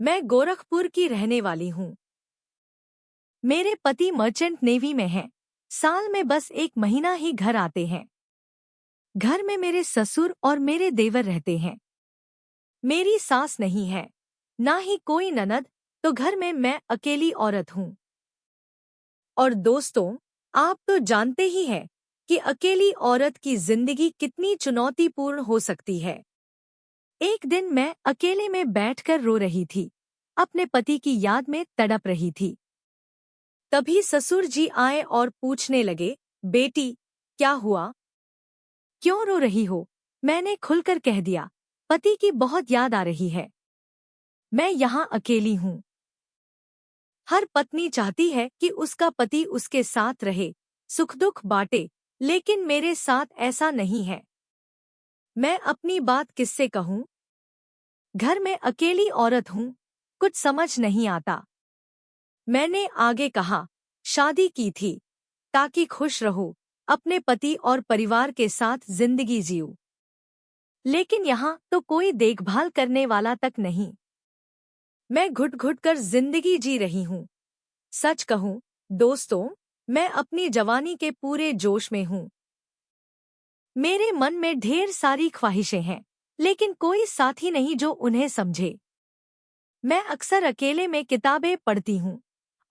मैं गोरखपुर की रहने वाली हूँ। मेरे पति मर्चेंट नेवी में हैं। साल में बस 1 महीना ही घर आते हैं। घर में मेरे ससुर और मेरे देवर रहते हैं। मेरी सास नहीं है, ना ही कोई ननद, तो घर में मैं अकेली औरत हूँ। और दोस्तों, आप तो जानते ही हैं कि अकेली औरत की जिंदगी कितनी चुनौतीपूर्ण हो सकती है। एक दिन मैं अकेले में बैठकर रो रही थी, अपने पति की याद में तड़प रही थी। तभी ससुर जी आए और पूछने लगे, बेटी, क्या हुआ? क्यों रो रही हो? मैंने खुलकर कह दिया, पति की बहुत याद आ रही है। मैं यहाँ अकेली हूँ। हर पत्नी चाहती है कि उसका पति उसके साथ रहे, सुख दुख बांटे, लेकिन मेरे साथ ऐसा नहीं है। मैं अपनी बात किससे कहूँ? घर में अकेली औरत हूँ, कुछ समझ नहीं आता। मैंने आगे कहा, शादी की थी ताकि खुश रहूं, अपने पति और परिवार के साथ जिंदगी जीऊं। लेकिन यहाँ तो कोई देखभाल करने वाला तक नहीं। मैं घुट-घुट कर जिंदगी जी रही हूँ। सच कहूँ, दोस्तों, मैं अपनी जवानी के पूरे जोश में हूँ। मेरे मन में ढेर सारी ख्वाहिशें हैं, लेकिन कोई साथी नहीं जो उन्हें समझे। मैं अक्सर अकेले में किताबें पढ़ती हूँ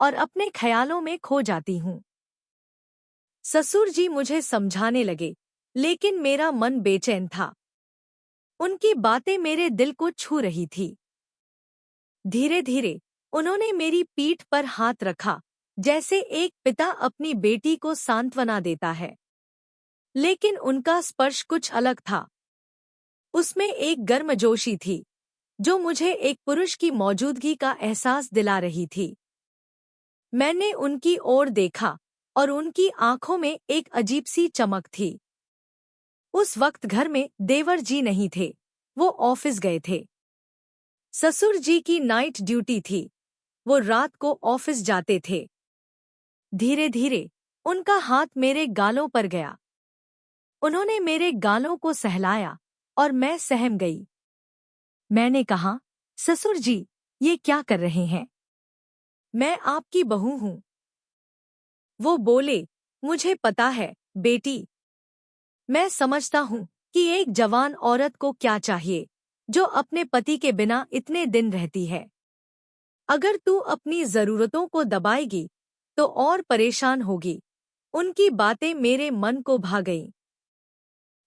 और अपने ख्यालों में खो जाती हूँ। ससुर जी मुझे समझाने लगे, लेकिन मेरा मन बेचैन था। उनकी बातें मेरे दिल को छू रही थी। धीरे-धीरे उन्होंने मेरी पीठ पर हाथ रखा, जैसे एक पिता अपनी बेटी को सांत्वना देता है। लेकिन उनका स्पर्श कुछ अलग था। उसमें एक गर्मजोशी थी, जो मुझे एक पुरुष की मौजूदगी का एहसास दिला रही थी। मैंने उनकी ओर देखा और उनकी आंखों में एक अजीब सी चमक थी। उस वक्त घर में देवर जी नहीं थे, वो ऑफिस गए थे। ससुर जी की नाइट ड्यूटी थी, वो रात को ऑफिस जाते थे। धीरे-धीरे उनका हाथ मेरे गालों पर गया। उन्होंने मेरे गालों को सहलाया और मैं सहम गई। मैंने कहा, ससुर जी, ये क्या कर रहे हैं? मैं आपकी बहू हूँ। वो बोले, मुझे पता है, बेटी। मैं समझता हूँ कि एक जवान औरत को क्या चाहिए, जो अपने पति के बिना इतने दिन रहती है। अगर तू अपनी जरूरतों को दबाएगी, तो और परेशान होगी। उनकी बातें मेरे मन को भा गईं।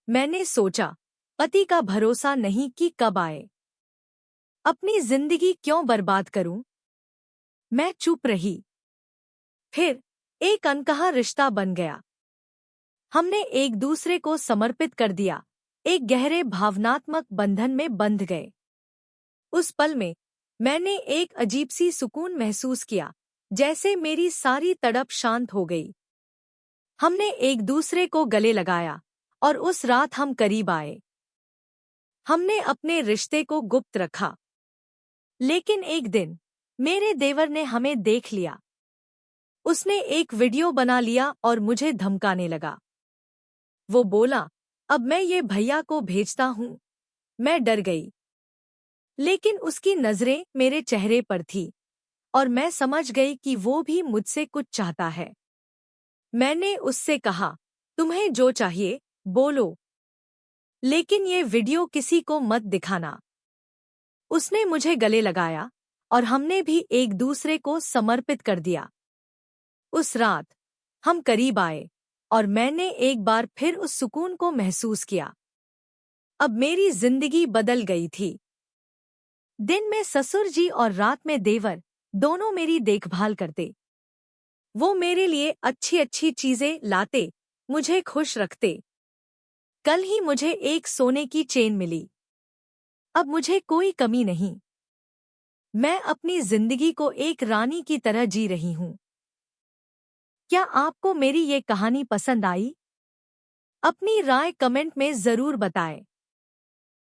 मैंने सोचा, पति का भरोसा नहीं कि कब आए। अपनी जिंदगी क्यों बर्बाद करूं? मैं चुप रही। फिर एक अनकहा रिश्ता बन गया। हमने एक दूसरे को समर्पित कर दिया, एक गहरे भावनात्मक बंधन में बंध गए। उस पल में मैंने एक अजीब सी सुकून महसूस किया, जैसे मेरी सारी तड़प शांत हो गई। हमने एक दूसरे को गले लगाया और उस रात हम करीब आए। हमने अपने रिश्ते को गुप्त रखा। लेकिन एक दिन मेरे देवर ने हमें देख लिया। उसने एक वीडियो बना लिया और मुझे धमकाने लगा। वो बोला, अब मैं ये भैया को भेजता हूँ। मैं डर गई। लेकिन उसकी नजरें मेरे चेहरे पर थी और मैं समझ गई कि वो भी मुझसे कुछ चाहता है। मैंने उससे कहा, तुम्हें जो चाहिए, बोलो। लेकिन ये वीडियो किसी को मत दिखाना। उसने मुझे गले लगाया और हमने भी एक दूसरे को समर्पित कर दिया। उस रात हम करीब आए और मैंने एक बार फिर उस सुकून को महसूस किया। अब मेरी जिंदगी बदल गई थी। दिन में ससुर जी और रात में देवर, दोनों मेरी देखभाल करते। वो मेरे लिए अच्छी अच्छी चीजें लाते, मुझे खुश रखते। कल ही मुझे एक सोने की चेन मिली। अब मुझे कोई कमी नहीं। मैं अपनी जिंदगी को एक रानी की तरह जी रही हूँ। क्या आपको मेरी ये कहानी पसंद आई? अपनी राय कमेंट में जरूर बताएं।